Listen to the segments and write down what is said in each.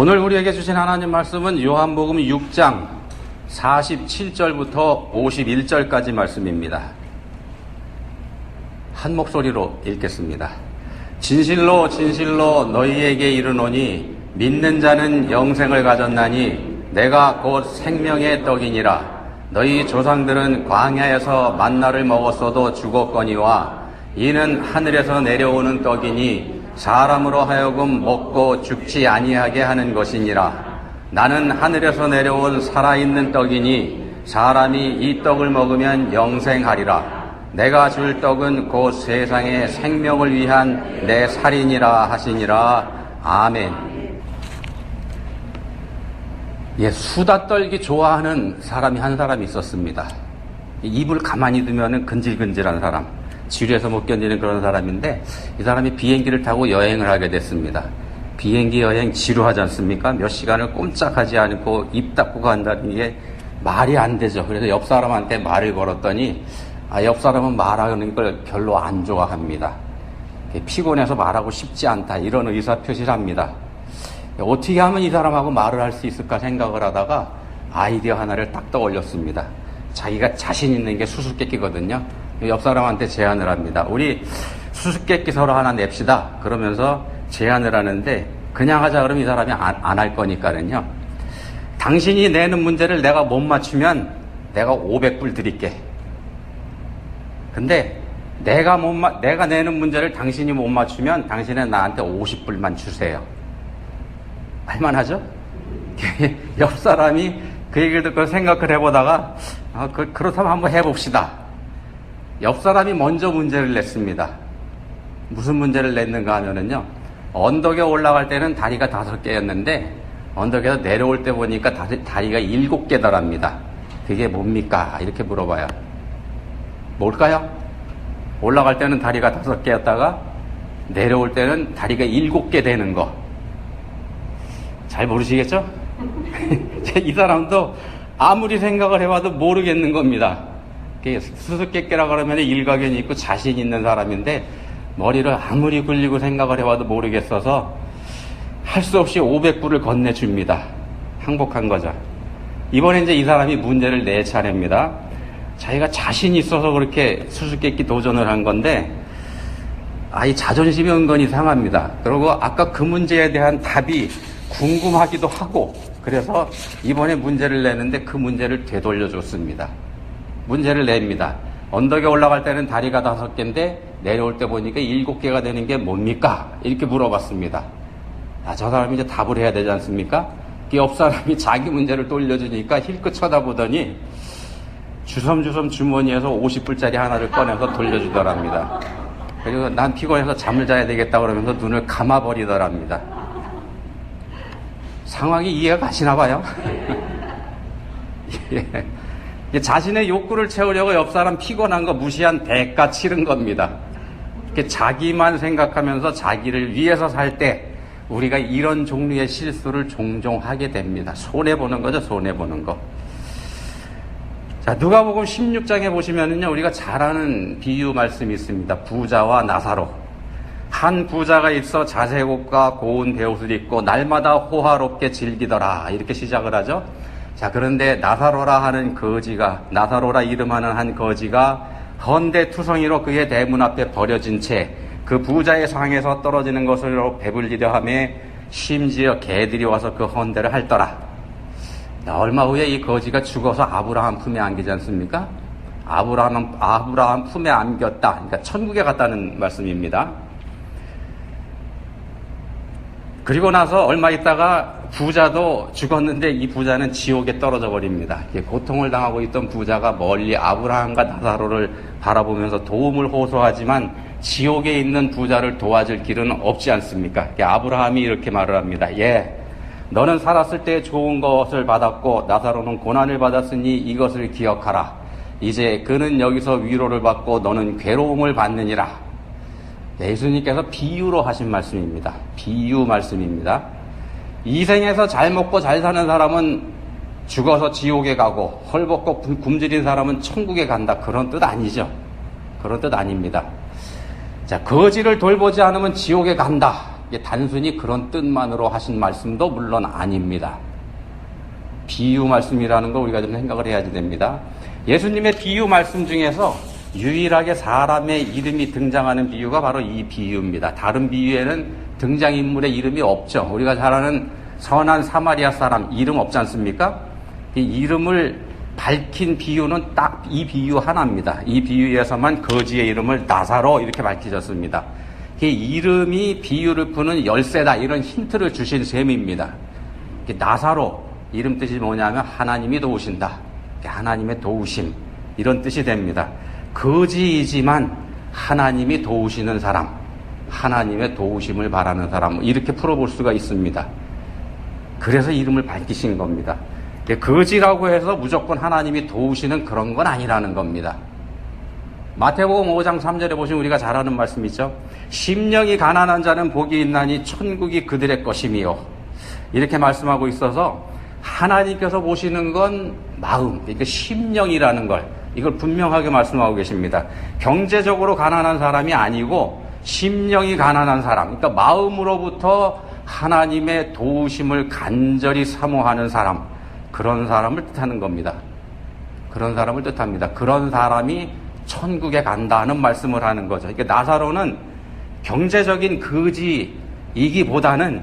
오늘 우리에게 주신 하나님 말씀은 요한복음 6장 47절부터 51절까지 말씀입니다. 한 목소리로 읽겠습니다. 진실로 진실로 너희에게 이르노니 믿는 자는 영생을 가졌나니 내가 곧 생명의 떡이니라. 너희 조상들은 광야에서 만나를 먹었어도 죽었거니와 이는 하늘에서 내려오는 떡이니 사람으로 하여금 먹고 죽지 아니하게 하는 것이니라. 나는 하늘에서 내려온 살아있는 떡이니 사람이 이 떡을 먹으면 영생하리라. 내가 줄 떡은 곧 세상의 생명을 위한 내 살이니라 하시니라. 아멘. 수다 떨기 좋아하는 사람이 한 사람이 있었습니다. 입을 가만히 두면 근질근질한 사람, 지루해서 못 견디는 그런 사람인데, 이 사람이 비행기를 타고 여행을 하게 됐습니다. 비행기 여행 지루하지 않습니까? 몇 시간을 꼼짝하지 않고 입 닫고 간다는 게 말이 안 되죠. 그래서 옆 사람한테 말을 걸었더니 옆 사람은 말하는 걸 별로 안 좋아합니다. 피곤해서 말하고 싶지 않다, 이런 의사표시를 합니다. 어떻게 하면 이 사람하고 말을 할 수 있을까 생각을 하다가 아이디어 하나를 딱 떠올렸습니다. 자기가 자신 있는 게 수수께끼거든요. 옆 사람한테 제안을 합니다. 우리 수수께끼 서로 하나 냅시다. 그러면서 제안을 하는데, 그냥 하자 그러면 이 사람이 안 할 거니까는요. 당신이 내는 문제를 내가 못 맞추면 내가 500불 드릴게. 근데 내가 내는 문제를 당신이 못 맞추면 당신은 나한테 50불만 주세요. 할만하죠? 옆 사람이 그 얘기를 듣고 생각을 해보다가 그렇다면 한번 해봅시다. 옆 사람이 먼저 문제를 냈습니다. 무슨 문제를 냈는가 하면은요, 언덕에 올라갈 때는 다리가 5개였는데 언덕에서 내려올 때 보니까 다리가 7개더랍니다. 그게 뭡니까? 이렇게 물어봐요. 뭘까요? 올라갈 때는 다리가 5개였다가 내려올 때는 다리가 7개 되는 거. 잘 모르시겠죠? 이 사람도 아무리 생각을 해봐도 모르겠는 겁니다. 수수께끼라 그러면 일가견이 있고 자신 있는 사람인데, 머리를 아무리 굴리고 생각을 해봐도 모르겠어서 할 수 없이 500불을 건네줍니다. 항복한 거죠. 이번에 이제 이 사람이 문제를 내 차례입니다. 자기가 자신 있어서 그렇게 수수께끼 도전을 한 건데, 이 자존심이 은근히 상합니다. 그리고 아까 그 문제에 대한 답이 궁금하기도 하고, 그래서 이번에 문제를 내는데 그 문제를 되돌려줬습니다. 문제를 냅니다. 언덕에 올라갈 때는 다리가 5개인데 내려올 때 보니까 7개가 되는 게 뭡니까? 이렇게 물어봤습니다. 저 사람이 이제 답을 해야 되지 않습니까? 옆 사람이 자기 문제를 돌려주니까 힐끗 쳐다보더니 주섬주섬 주머니에서 50불짜리 하나를 꺼내서 돌려주더랍니다. 그리고 난 피곤해서 잠을 자야 되겠다 그러면서 눈을 감아버리더랍니다. 상황이 이해가 가시나 봐요. 예. 자신의 욕구를 채우려고 옆 사람 피곤한 거 무시한 대가 치른 겁니다. 자기만 생각하면서 자기를 위해서 살 때 우리가 이런 종류의 실수를 종종 하게 됩니다. 손해보는 거죠, 손해보는 거. 자, 누가복음 16장에 보시면은요, 우리가 잘 아는 비유 말씀이 있습니다. 부자와 나사로. 한 부자가 있어 자색옷과 고운 베옷을 입고 날마다 호화롭게 즐기더라, 이렇게 시작을 하죠. 자, 그런데 나사로라 이름하는 한 거지가 헌데 투성이로 그의 대문 앞에 버려진 채 그 부자의 상에서 떨어지는 것으로 배불리려 하며 심지어 개들이 와서 그 헌데를 핥더라. 얼마 후에 이 거지가 죽어서 아브라함 품에 안기지 않습니까? 아브라함 품에 안겼다. 그러니까 천국에 갔다는 말씀입니다. 그리고 나서 얼마 있다가 부자도 죽었는데 이 부자는 지옥에 떨어져 버립니다. 고통을 당하고 있던 부자가 멀리 아브라함과 나사로를 바라보면서 도움을 호소하지만 지옥에 있는 부자를 도와줄 길은 없지 않습니까? 아브라함이 이렇게 말을 합니다. 너는 살았을 때 좋은 것을 받았고 나사로는 고난을 받았으니 이것을 기억하라. 이제 그는 여기서 위로를 받고 너는 괴로움을 받느니라. 예수님께서 비유로 하신 말씀입니다. 비유 말씀입니다. 이 생에서 잘 먹고 잘 사는 사람은 죽어서 지옥에 가고 헐벗고 굶주린 사람은 천국에 간다. 그런 뜻 아니죠. 그런 뜻 아닙니다. 자, 거지를 돌보지 않으면 지옥에 간다. 이게 단순히 그런 뜻만으로 하신 말씀도 물론 아닙니다. 비유 말씀이라는 거 우리가 좀 생각을 해야지 됩니다. 예수님의 비유 말씀 중에서 유일하게 사람의 이름이 등장하는 비유가 바로 이 비유입니다. 다른 비유에는 등장인물의 이름이 없죠. 우리가 잘 아는 선한 사마리아 사람 이름 없지 않습니까? 이 이름을 밝힌 비유는 딱 이 비유 하나입니다. 이 비유에서만 거지의 이름을 나사로 이렇게 밝히셨습니다. 그 이름이 비유를 푸는 열쇠다 이런 힌트를 주신 셈입니다. 나사로 이름 뜻이 뭐냐면 하나님이 도우신다. 하나님의 도우심 이런 뜻이 됩니다. 거지이지만 하나님이 도우시는 사람, 하나님의 도우심을 바라는 사람 이렇게 풀어볼 수가 있습니다. 그래서 이름을 밝히신 겁니다. 거지라고 해서 무조건 하나님이 도우시는 그런 건 아니라는 겁니다. 마태복음 5장 3절에 보시면 우리가 잘 아는 말씀 있죠. 심령이 가난한 자는 복이 있나니 천국이 그들의 것임이요. 이렇게 말씀하고 있어서 하나님께서 보시는 건 마음, 그러니까 심령이라는 걸 이걸 분명하게 말씀하고 계십니다. 경제적으로 가난한 사람이 아니고 심령이 가난한 사람, 그러니까 마음으로부터 하나님의 도우심을 간절히 사모하는 사람, 그런 사람을 뜻하는 겁니다. 그런 사람을 뜻합니다. 그런 사람이 천국에 간다는 말씀을 하는 거죠. 그러니까 나사로는 경제적인 거지이기보다는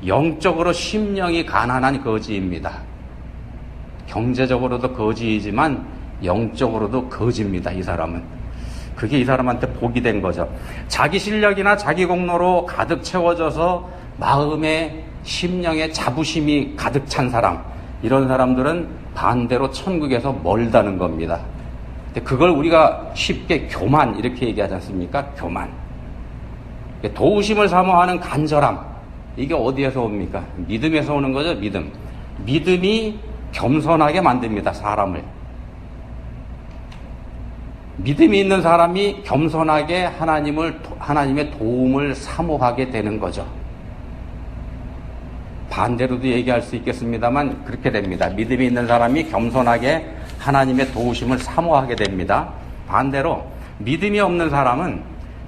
영적으로 심령이 가난한 거지입니다. 경제적으로도 거지이지만 영적으로도 거지입니다. 이 사람은. 그게 이 사람한테 복이 된 거죠. 자기 실력이나 자기 공로로 가득 채워져서 마음에 심령에 자부심이 가득 찬 사람, 이런 사람들은 반대로 천국에서 멀다는 겁니다. 근데 그걸 우리가 쉽게 교만 이렇게 얘기하지 않습니까? 교만. 도우심을 사모하는 간절함, 이게 어디에서 옵니까? 믿음에서 오는 거죠. 믿음. 믿음이 겸손하게 만듭니다. 사람을. 믿음이 있는 사람이 겸손하게 하나님의 도움을 사모하게 되는 거죠. 반대로도 얘기할 수 있겠습니다만 그렇게 됩니다. 믿음이 있는 사람이 겸손하게 하나님의 도우심을 사모하게 됩니다. 반대로 믿음이 없는 사람은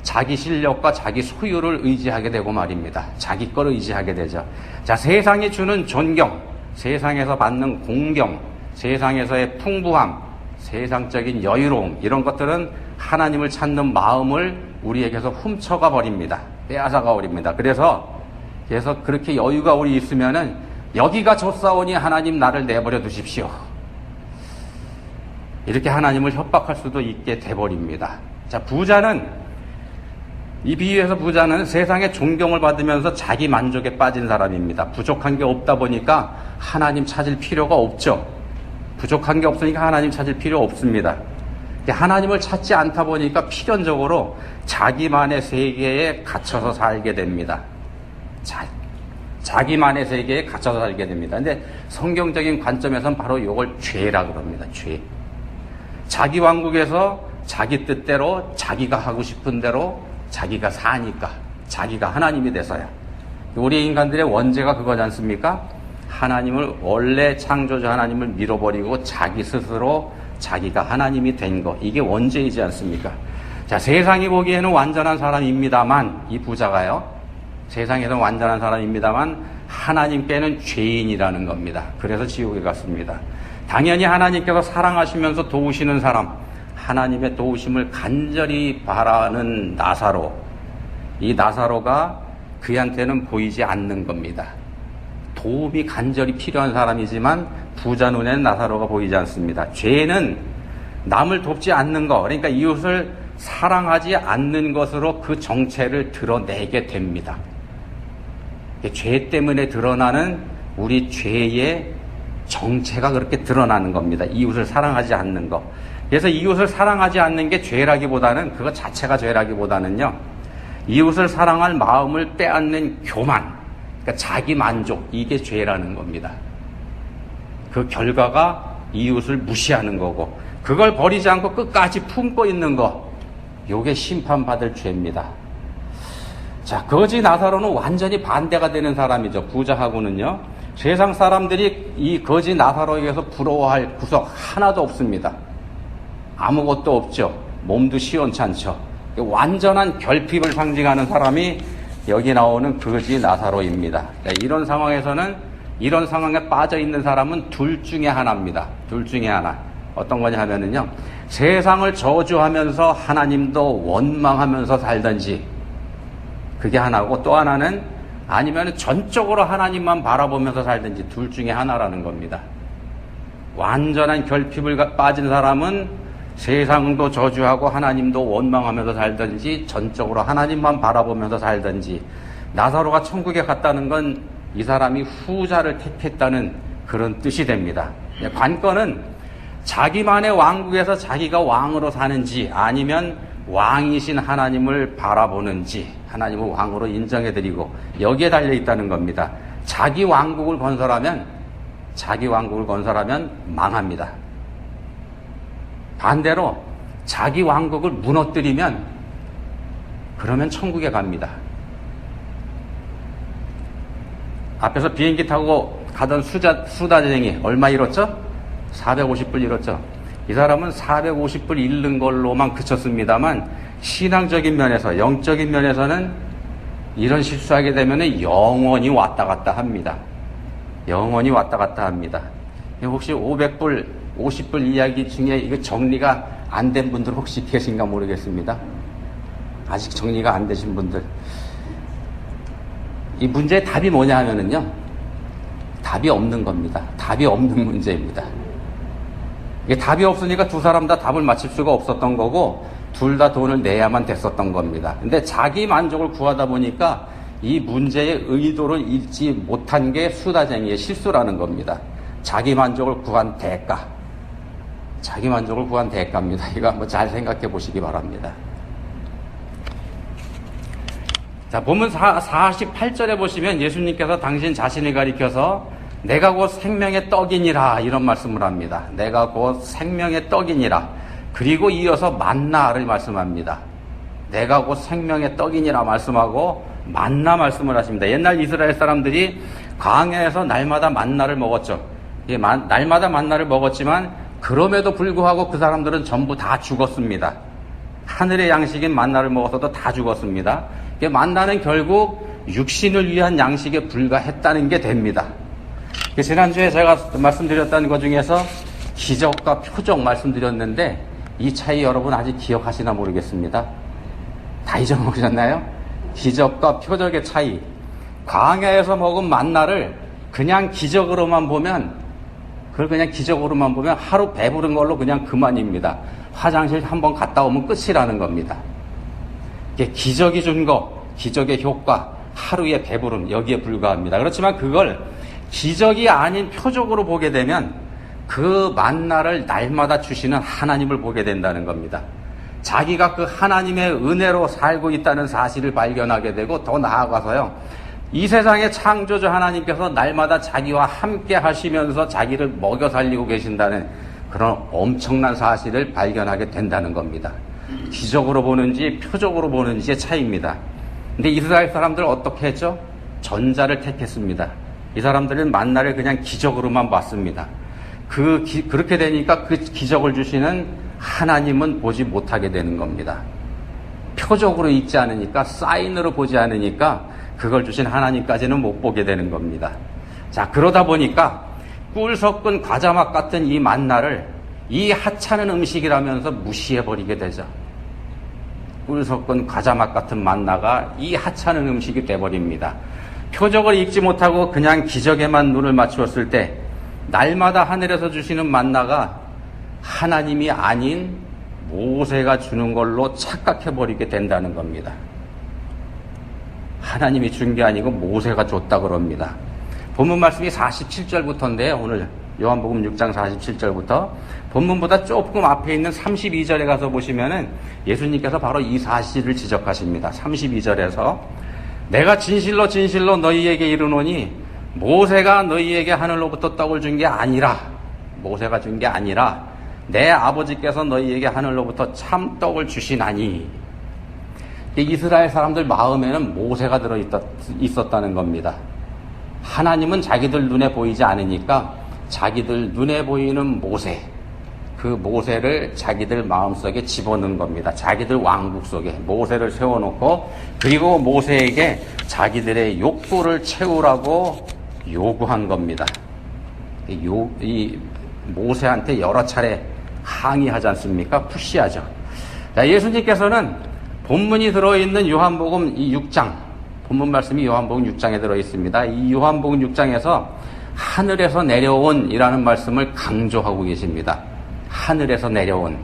자기 실력과 자기 소유를 의지하게 되고 말입니다. 자기 걸 의지하게 되죠. 자, 세상이 주는 존경, 세상에서 받는 공경, 세상에서의 풍부함, 세상적인 여유로움, 이런 것들은 하나님을 찾는 마음을 우리에게서 훔쳐가 버립니다. 빼앗아가 버립니다. 그래서 그렇게 여유가 우리 있으면은 여기가 좋사오니 하나님 나를 내버려 두십시오. 이렇게 하나님을 협박할 수도 있게 돼버립니다. 자, 부자는, 이 비유에서 부자는 세상의 존경을 받으면서 자기 만족에 빠진 사람입니다. 부족한 게 없다 보니까 하나님 찾을 필요가 없죠. 부족한 게 없으니까 하나님 찾을 필요 없습니다. 하나님을 찾지 않다 보니까 필연적으로 자기만의 세계에 갇혀서 살게 됩니다. 자기만의 세계에 갇혀서 살게 됩니다. 근데 성경적인 관점에서는 바로 이걸 죄라 그럽니다. 죄. 자기 왕국에서 자기 뜻대로 자기가 하고 싶은 대로 자기가 사니까 자기가 하나님이 돼서야. 우리 인간들의 원죄가 그거지 않습니까? 하나님을, 원래 창조주 하나님을 밀어버리고 자기 스스로 자기가 하나님이 된 거, 이게 원죄이지 않습니까? 자, 세상이 보기에는 완전한 사람입니다만, 이 부자가요, 세상에서는 완전한 사람입니다만 하나님께는 죄인이라는 겁니다. 그래서 지옥에 갔습니다. 당연히 하나님께서 사랑하시면서 도우시는 사람, 하나님의 도우심을 간절히 바라는 나사로, 이 나사로가 그한테는 보이지 않는 겁니다. 도움이 간절히 필요한 사람이지만 부자 눈에는 나사로가 보이지 않습니다. 죄는 남을 돕지 않는 것, 그러니까 이웃을 사랑하지 않는 것으로 그 정체를 드러내게 됩니다. 죄 때문에 드러나는 우리 죄의 정체가 그렇게 드러나는 겁니다. 이웃을 사랑하지 않는 것. 그래서 이웃을 사랑하지 않는 게 죄라기보다는, 그것 자체가 죄라기보다는요, 이웃을 사랑할 마음을 빼앗는 교만, 그러니까 자기 만족, 이게 죄라는 겁니다. 그 결과가 이웃을 무시하는 거고, 그걸 버리지 않고 끝까지 품고 있는 거, 요게 심판받을 죄입니다. 자, 거지 나사로는 완전히 반대가 되는 사람이죠. 부자하고는요. 세상 사람들이 이 거지 나사로에게서 부러워할 구석 하나도 없습니다. 아무것도 없죠. 몸도 시원찮죠. 완전한 결핍을 상징하는 사람이 여기 나오는 거지 나사로입니다. 이런 상황에서는 이런 상황에 빠져 있는 사람은 둘 중에 하나입니다. 둘 중에 하나. 어떤 거냐 하면은요. 세상을 저주하면서 하나님도 원망하면서 살든지 그게 하나고 또 하나는 아니면 전적으로 하나님만 바라보면서 살든지 둘 중에 하나라는 겁니다. 완전한 결핍을 빠진 사람은 세상도 저주하고 하나님도 원망하면서 살든지 전적으로 하나님만 바라보면서 살든지 나사로가 천국에 갔다는 건 이 사람이 후자를 택했다는 그런 뜻이 됩니다. 관건은 자기만의 왕국에서 자기가 왕으로 사는지 아니면 왕이신 하나님을 바라보는지 하나님을 왕으로 인정해드리고 여기에 달려있다는 겁니다. 자기 왕국을 건설하면 망합니다. 반대로 자기 왕국을 무너뜨리면 그러면 천국에 갑니다. 앞에서 비행기 타고 가던 수다쟁이 얼마 잃었죠? 450불 잃었죠. 이 사람은 450불 잃는 걸로만 그쳤습니다만 신앙적인 면에서 영적인 면에서는 이런 실수하게 되면 영원히 왔다 갔다 합니다. 영원히 왔다 갔다 합니다. 혹시 500불, 50불 이야기 중에 이거 정리가 안 된 분들 혹시 계신가 모르겠습니다. 아직 정리가 안 되신 분들. 이 문제의 답이 뭐냐 하면은요. 답이 없는 겁니다. 답이 없는 문제입니다. 이게 답이 없으니까 두 사람 다 답을 맞힐 수가 없었던 거고 둘 다 돈을 내야만 됐었던 겁니다. 근데 자기 만족을 구하다 보니까 이 문제의 의도를 읽지 못한 게 수다쟁이의 실수라는 겁니다. 자기 만족을 구한 대가. 자기 만족을 구한 대가입니다. 이거 한번 잘 생각해 보시기 바랍니다. 자, 본문 48절에 보시면 예수님께서 당신 자신을 가리켜서 내가 곧 생명의 떡이니라 이런 말씀을 합니다. 내가 곧 생명의 떡이니라. 그리고 이어서 만나를 말씀합니다. 내가 곧 생명의 떡이니라 말씀하고 만나 말씀을 하십니다. 옛날 이스라엘 사람들이 광야에서 날마다 만나를 먹었죠. 날마다 만나를 먹었지만 그럼에도 불구하고 그 사람들은 전부 다 죽었습니다. 하늘의 양식인 만나를 먹어서도 다 죽었습니다. 만나는 결국 육신을 위한 양식에 불과했다는 게 됩니다. 지난주에 제가 말씀드렸던 것 중에서 기적과 표적 말씀드렸는데 이 차이 여러분 아직 기억하시나 모르겠습니다. 다 잊어먹으셨나요? 기적과 표적의 차이. 광야에서 먹은 만나를 그냥 기적으로만 보면 하루 배부른 걸로 그냥 그만입니다. 화장실 한번 갔다 오면 끝이라는 겁니다. 기적이 준 거, 기적의 효과, 하루의 배부름 여기에 불과합니다. 그렇지만 그걸 기적이 아닌 표적으로 보게 되면 그 만나를 날마다 주시는 하나님을 보게 된다는 겁니다. 자기가 그 하나님의 은혜로 살고 있다는 사실을 발견하게 되고 더 나아가서요. 이 세상의 창조주 하나님께서 날마다 자기와 함께 하시면서 자기를 먹여 살리고 계신다는 그런 엄청난 사실을 발견하게 된다는 겁니다. 기적으로 보는지 표적으로 보는지의 차이입니다. 근데 이스라엘 사람들은 어떻게 했죠? 전자를 택했습니다. 이 사람들은 만나를 그냥 기적으로만 봤습니다. 그렇게 되니까 그 기적을 주시는 하나님은 보지 못하게 되는 겁니다. 표적으로 있지 않으니까, 사인으로 보지 않으니까 그걸 주신 하나님까지는 못 보게 되는 겁니다. 자, 그러다 보니까 꿀 섞은 과자맛 같은 이 만나를 이 하찮은 음식이라면서 무시해버리게 되죠. 꿀 섞은 과자맛 같은 만나가 이 하찮은 음식이 돼버립니다. 표적을 읽지 못하고 그냥 기적에만 눈을 맞추었을 때 날마다 하늘에서 주시는 만나가 하나님이 아닌 모세가 주는 걸로 착각해버리게 된다는 겁니다. 하나님이 준 게 아니고 모세가 줬다 그럽니다. 본문 말씀이 47절부터인데요. 오늘 요한복음 6장 47절부터 본문보다 조금 앞에 있는 32절에 가서 보시면은 예수님께서 바로 이 사실을 지적하십니다. 32절에서 내가 진실로 진실로 너희에게 이르노니 모세가 너희에게 하늘로부터 떡을 준 게 아니라 모세가 준 게 아니라 내 아버지께서 너희에게 하늘로부터 참 떡을 주시나니. 이스라엘 사람들 마음에는 모세가 들어있었다는 겁니다. 하나님은 자기들 눈에 보이지 않으니까 자기들 눈에 보이는 모세, 그 모세를 자기들 마음속에 집어넣은 겁니다. 자기들 왕국 속에 모세를 세워놓고 그리고 모세에게 자기들의 욕구를 채우라고 요구한 겁니다. 이 모세한테 여러 차례 항의하지 않습니까? 푸시하죠. 자, 예수님께서는 본문이 들어있는 요한복음 이 6장, 본문 말씀이 요한복음 6장에 들어있습니다. 이 요한복음 6장에서 하늘에서 내려온 이라는 말씀을 강조하고 계십니다. 하늘에서 내려온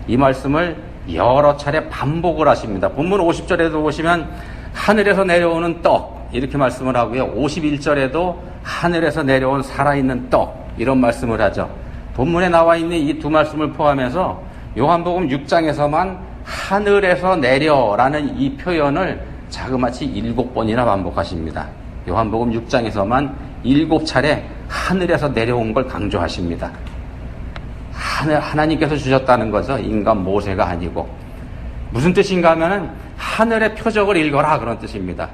이 말씀을 여러 차례 반복을 하십니다. 본문 50절에도 보시면 하늘에서 내려오는 떡 이렇게 말씀을 하고요. 51절에도 하늘에서 내려온 살아있는 떡 이런 말씀을 하죠. 본문에 나와 있는 이 두 말씀을 포함해서 요한복음 6장에서만 하늘에서 내려라는 이 표현을 자그마치 7번이나 반복하십니다. 요한복음 6장에서만 7차례 하늘에서 내려온 걸 강조하십니다. 하나님께서 주셨다는 거죠. 인간 모세가 아니고. 무슨 뜻인가 하면은 하늘의 표적을 읽어라 그런 뜻입니다.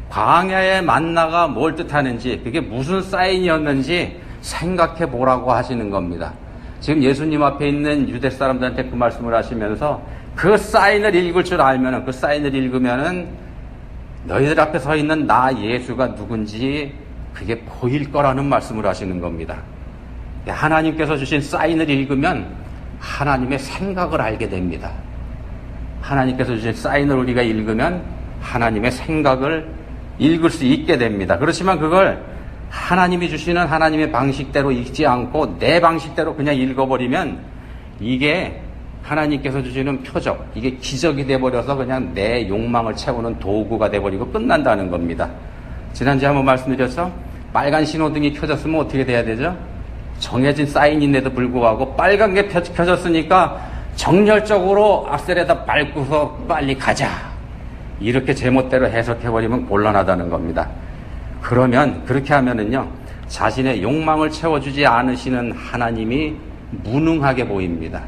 광야의 만나가 뭘 뜻하는지 그게 무슨 사인이었는지 생각해 보라고 하시는 겁니다. 지금 예수님 앞에 있는 유대 사람들한테 그 말씀을 하시면서 그 사인을 읽을 줄 알면은 그 사인을 읽으면은 너희들 앞에 서 있는 나 예수가 누군지 그게 보일 거라는 말씀을 하시는 겁니다. 하나님께서 주신 사인을 읽으면 하나님의 생각을 알게 됩니다. 하나님께서 주신 사인을 우리가 읽으면 하나님의 생각을 읽을 수 있게 됩니다. 그렇지만 그걸 하나님이 주시는 하나님의 방식대로 읽지 않고 내 방식대로 그냥 읽어버리면 이게 하나님께서 주시는 표적, 이게 기적이 돼버려서 그냥 내 욕망을 채우는 도구가 돼버리고 끝난다는 겁니다. 지난주에 한번 말씀드렸죠? 빨간 신호등이 켜졌으면 어떻게 돼야 되죠? 정해진 사인인데도 불구하고 빨간 게 켜졌으니까 정열적으로 악셀에다 밟고서 빨리 가자. 이렇게 제멋대로 해석해버리면 곤란하다는 겁니다. 그러면 그렇게 하면은요 자신의 욕망을 채워주지 않으시는 하나님이 무능하게 보입니다.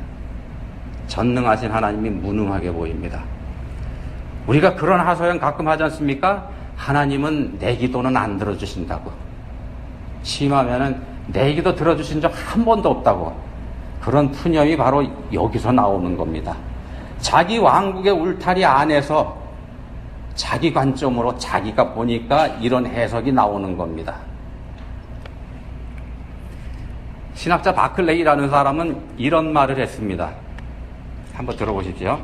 전능하신 하나님이 무능하게 보입니다. 우리가 그런 하소연 가끔 하지 않습니까? 하나님은 내 기도는 안 들어주신다고. 심하면은 내 기도 들어주신 적 한 번도 없다고. 그런 푸념이 바로 여기서 나오는 겁니다. 자기 왕국의 울타리 안에서 자기 관점으로 자기가 보니까 이런 해석이 나오는 겁니다. 신학자 바클레이라는 사람은 이런 말을 했습니다. 한번 들어보십시오.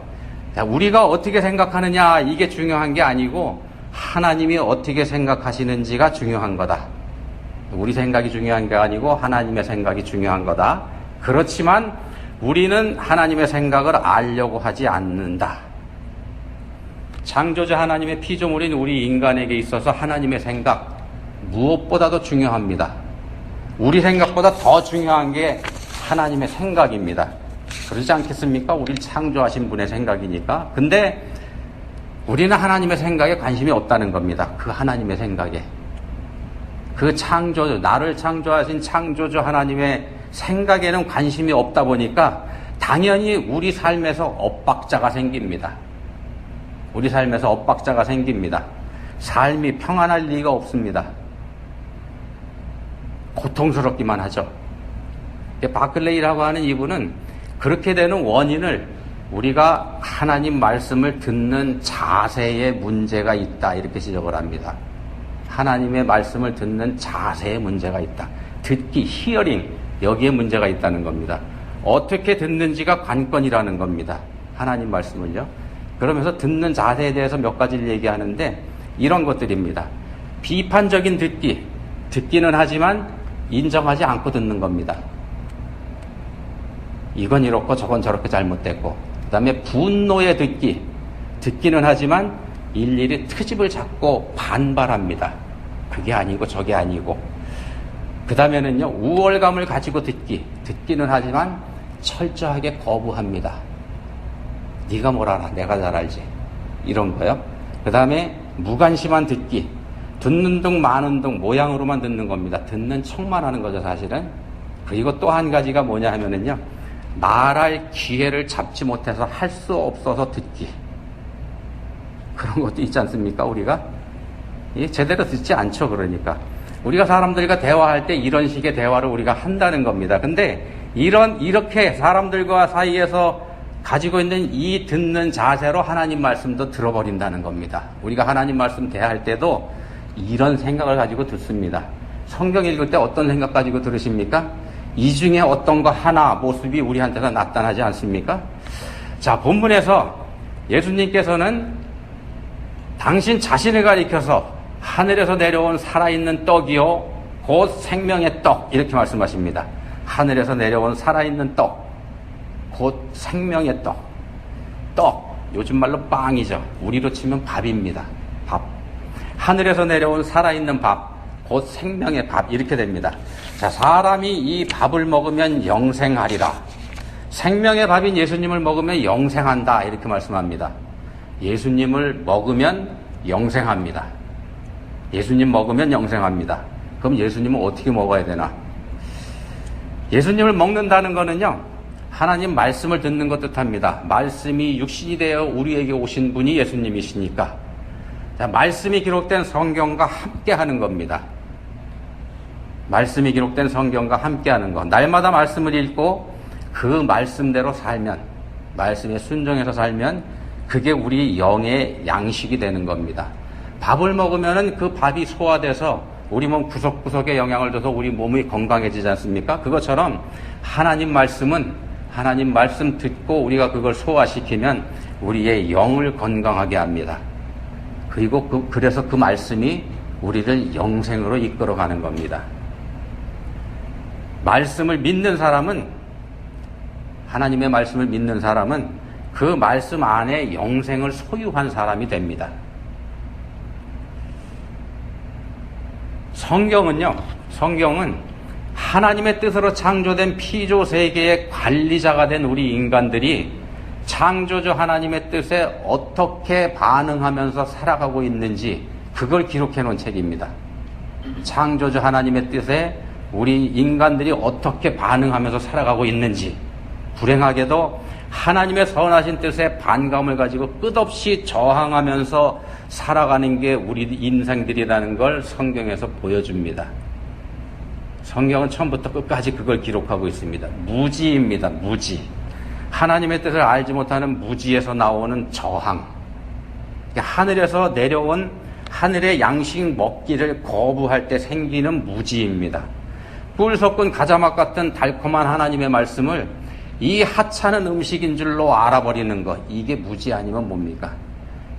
우리가 어떻게 생각하느냐 이게 중요한 게 아니고 하나님이 어떻게 생각하시는지가 중요한 거다. 우리 생각이 중요한 게 아니고 하나님의 생각이 중요한 거다. 그렇지만 우리는 하나님의 생각을 알려고 하지 않는다. 창조주 하나님의 피조물인 우리 인간에게 있어서 하나님의 생각 무엇보다도 중요합니다. 우리 생각보다 더 중요한 게 하나님의 생각입니다. 그러지 않겠습니까? 우리를 창조하신 분의 생각이니까. 근데 우리는 하나님의 생각에 관심이 없다는 겁니다. 그 하나님의 생각에. 그 창조주, 나를 창조하신 창조주 하나님의 생각에는 관심이 없다 보니까 당연히 우리 삶에서 엇박자가 생깁니다. 우리 삶에서 엇박자가 생깁니다. 삶이 평안할 리가 없습니다. 고통스럽기만 하죠. 바클레이라고 하는 이분은 그렇게 되는 원인을 우리가 하나님 말씀을 듣는 자세에 문제가 있다 이렇게 지적을 합니다. 하나님의 말씀을 듣는 자세에 문제가 있다. 듣기, 히어링 여기에 문제가 있다는 겁니다. 어떻게 듣는지가 관건이라는 겁니다. 하나님 말씀을요. 그러면서 듣는 자세에 대해서 몇 가지를 얘기하는데 이런 것들입니다. 비판적인 듣기, 듣기는 하지만 인정하지 않고 듣는 겁니다. 이건 이렇고 저건 저렇게 잘못됐고, 그 다음에 분노의 듣기, 듣기는 하지만 일일이 트집을 잡고 반발합니다. 그게 아니고 저게 아니고. 그 다음에는요 우월감을 가지고 듣기는 하지만 철저하게 거부합니다. 네가 뭘 알아, 내가 잘 알지, 이런 거요. 그 다음에 무관심한 듣기, 듣는 둥 마는 둥 모양으로만 듣는 겁니다. 듣는 척만 하는 거죠 사실은. 그리고 또 한 가지가 뭐냐 하면은요 말할 기회를 잡지 못해서 할 수 없어서 듣기. 그런 것도 있지 않습니까? 우리가 제대로 듣지 않죠. 그러니까 우리가 사람들과 대화할 때 이런 식의 대화를 우리가 한다는 겁니다. 근데 이렇게 사람들과 사이에서 가지고 있는 이 듣는 자세로 하나님 말씀도 들어버린다는 겁니다. 우리가 하나님 말씀 대할 때도 이런 생각을 가지고 듣습니다. 성경 읽을 때 어떤 생각 가지고 들으십니까? 이 중에 어떤 거 하나 모습이 우리한테서 나타나지 않습니까? 자, 본문에서 예수님께서는 당신 자신을 가리켜서 하늘에서 내려온 살아있는 떡이요 곧 생명의 떡 이렇게 말씀하십니다. 하늘에서 내려온 살아있는 떡 곧 생명의 떡 요즘 말로 빵이죠. 우리로 치면 밥입니다. 밥. 하늘에서 내려온 살아있는 밥 곧 생명의 밥 이렇게 됩니다. 자, 사람이 이 밥을 먹으면 영생하리라. 생명의 밥인 예수님을 먹으면 영생한다 이렇게 말씀합니다. 예수님을 먹으면 영생합니다. 예수님 먹으면 영생합니다. 그럼 예수님은 어떻게 먹어야 되나? 예수님을 먹는다는 거는요, 하나님 말씀을 듣는 것 뜻합니다. 말씀이 육신이 되어 우리에게 오신 분이 예수님이시니까. 자, 말씀이 기록된 성경과 함께 하는 겁니다. 말씀이 기록된 성경과 함께 하는 것. 날마다 말씀을 읽고 그 말씀대로 살면, 말씀에 순종해서 살면 그게 우리 영의 양식이 되는 겁니다. 밥을 먹으면은 그 밥이 소화돼서 우리 몸 구석구석에 영향을 줘서 우리 몸이 건강해지지 않습니까? 그것처럼 하나님 말씀은 하나님 말씀 듣고 우리가 그걸 소화시키면 우리의 영을 건강하게 합니다. 그리고 그래서 그 말씀이 우리를 영생으로 이끌어가는 겁니다. 말씀을 믿는 사람은, 하나님의 말씀을 믿는 사람은 그 말씀 안에 영생을 소유한 사람이 됩니다. 성경은 하나님의 뜻으로 창조된 피조 세계의 관리자가 된 우리 인간들이 창조주 하나님의 뜻에 어떻게 반응하면서 살아가고 있는지 그걸 기록해 놓은 책입니다. 창조주 하나님의 뜻에 우리 인간들이 어떻게 반응하면서 살아가고 있는지, 불행하게도 하나님의 선하신 뜻에 반감을 가지고 끝없이 저항하면서 살아가는 게 우리 인생들이라는 걸 성경에서 보여줍니다. 성경은 처음부터 끝까지 그걸 기록하고 있습니다. 무지입니다. 무지. 하나님의 뜻을 알지 못하는 무지에서 나오는 저항. 하늘에서 내려온 하늘의 양식 먹기를 거부할 때 생기는 무지입니다. 꿀 섞은 가자맛 같은 달콤한 하나님의 말씀을 이 하찮은 음식인 줄로 알아버리는 것, 이게 무지 아니면 뭡니까?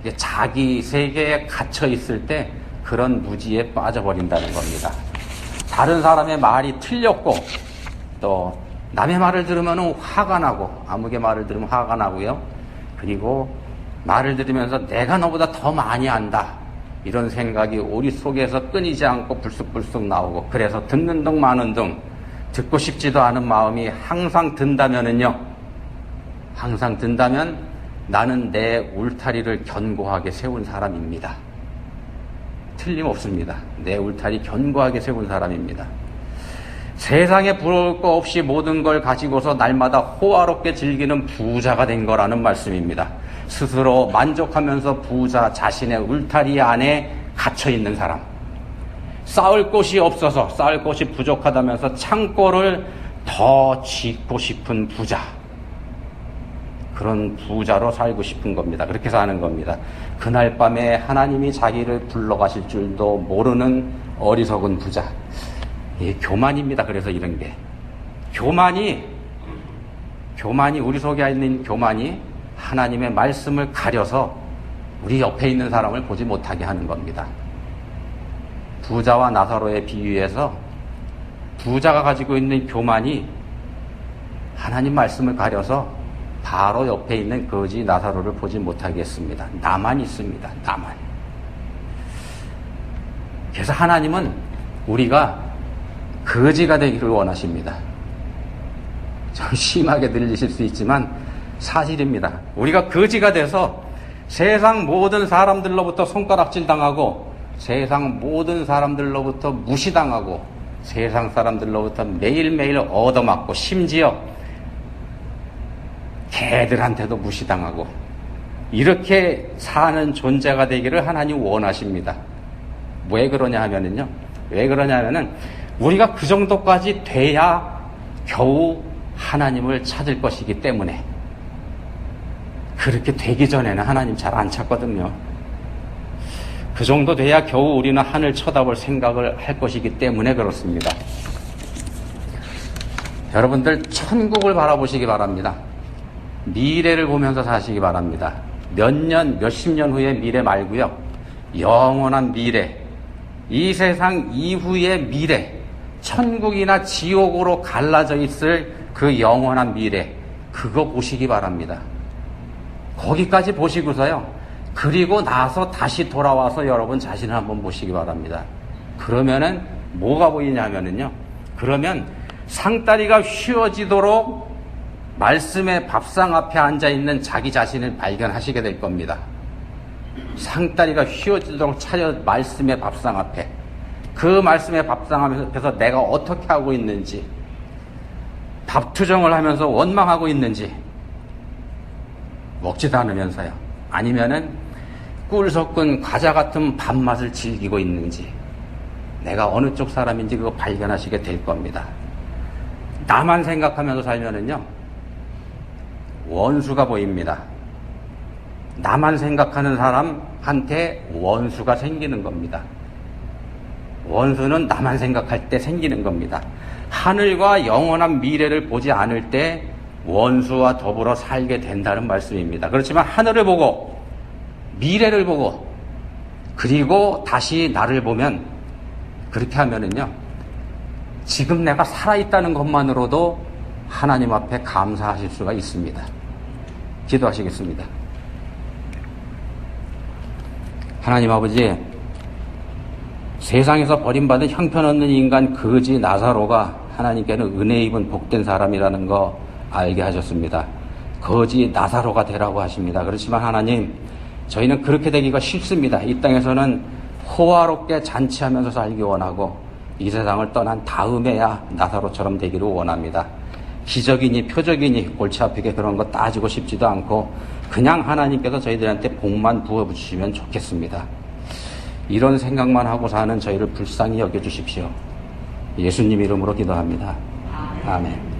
이게 자기 세계에 갇혀 있을 때 그런 무지에 빠져버린다는 겁니다. 다른 사람의 말이 틀렸고 또 남의 말을 들으면 화가 나고, 아무개 말을 들으면 화가 나고요. 그리고 말을 들으면서 내가 너보다 더 많이 안다, 이런 생각이 우리 속에서 끊이지 않고 불쑥불쑥 나오고, 그래서 듣는 둥 마는 둥, 듣고 싶지도 않은 마음이 항상 든다면은요, 항상 든다면 나는 내 울타리를 견고하게 세운 사람입니다. 틀림없습니다. 내 울타리 견고하게 세운 사람입니다. 세상에 부러울 거 없이 모든 걸 가지고서 날마다 호화롭게 즐기는 부자가 된 거라는 말씀입니다. 스스로 만족하면서 부자, 자신의 울타리 안에 갇혀 있는 사람. 쌓을 곳이 없어서, 쌓을 곳이 부족하다면서 창고를 더 짓고 싶은 부자. 그런 부자로 살고 싶은 겁니다. 그렇게 사는 겁니다. 그날 밤에 하나님이 자기를 불러가실 줄도 모르는 어리석은 부자. 교만입니다. 그래서 이런 게. 교만이 우리 속에 있는 교만이 하나님의 말씀을 가려서 우리 옆에 있는 사람을 보지 못하게 하는 겁니다. 부자와 나사로의 비유에서 부자가 가지고 있는 교만이 하나님 말씀을 가려서 바로 옆에 있는 거지 나사로를 보지 못하게 했습니다. 나만 있습니다. 나만. 그래서 하나님은 우리가 거지가 되기를 원하십니다. 좀 심하게 들리실 수 있지만 사실입니다. 우리가 거지가 돼서 세상 모든 사람들로부터 손가락질 당하고, 세상 모든 사람들로부터 무시당하고, 세상 사람들로부터 매일매일 얻어맞고, 심지어 개들한테도 무시당하고, 이렇게 사는 존재가 되기를 하나님 원하십니다. 왜 그러냐 하면은요, 우리가 그 정도까지 돼야 겨우 하나님을 찾을 것이기 때문에 그렇게 되기 전에는 하나님 잘 안 찾거든요. 그 정도 돼야 겨우 우리는 하늘 쳐다볼 생각을 할 것이기 때문에 그렇습니다. 여러분들 천국을 바라보시기 바랍니다. 미래를 보면서 사시기 바랍니다. 몇 년, 몇십 년 후의 미래 말고요. 영원한 미래, 이 세상 이후의 미래, 천국이나 지옥으로 갈라져 있을 그 영원한 미래, 그거 보시기 바랍니다. 거기까지 보시고서요. 그리고 나서 다시 돌아와서 여러분 자신을 한번 보시기 바랍니다. 그러면은 뭐가 보이냐면은요. 그러면 상다리가 휘어지도록 말씀의 밥상 앞에 앉아 있는 자기 자신을 발견하시게 될 겁니다. 상다리가 휘어지도록 차려 말씀의 밥상 앞에, 그 말씀의 밥상 앞에서 내가 어떻게 하고 있는지, 밥투정을 하면서 원망하고 있는지, 먹지도 않으면서요. 아니면은 꿀 섞은 과자 같은 밥맛을 즐기고 있는지, 내가 어느 쪽 사람인지 그거 발견하시게 될 겁니다. 나만 생각하면서 살면은요, 원수가 보입니다. 나만 생각하는 사람한테 원수가 생기는 겁니다. 원수는 나만 생각할 때 생기는 겁니다. 하늘과 영원한 미래를 보지 않을 때 원수와 더불어 살게 된다는 말씀입니다. 그렇지만 하늘을 보고 미래를 보고 그리고 다시 나를 보면, 그렇게 하면은요, 지금 내가 살아있다는 것만으로도 하나님 앞에 감사하실 수가 있습니다. 기도하시겠습니다. 하나님 아버지, 세상에서 버림받은 형편없는 인간 거지 나사로가 하나님께는 은혜 입은 복된 사람이라는 거 알게 하셨습니다. 거지 나사로가 되라고 하십니다. 그렇지만 하나님, 저희는 그렇게 되기가 쉽습니다. 이 땅에서는 호화롭게 잔치하면서 살기 원하고 이 세상을 떠난 다음에야 나사로처럼 되기를 원합니다. 기적이니 표적이니 골치 아프게 그런 거 따지고 싶지도 않고 그냥 하나님께서 저희들한테 복만 부어주시면 좋겠습니다. 이런 생각만 하고 사는 저희를 불쌍히 여겨주십시오. 예수님 이름으로 기도합니다. 아멘.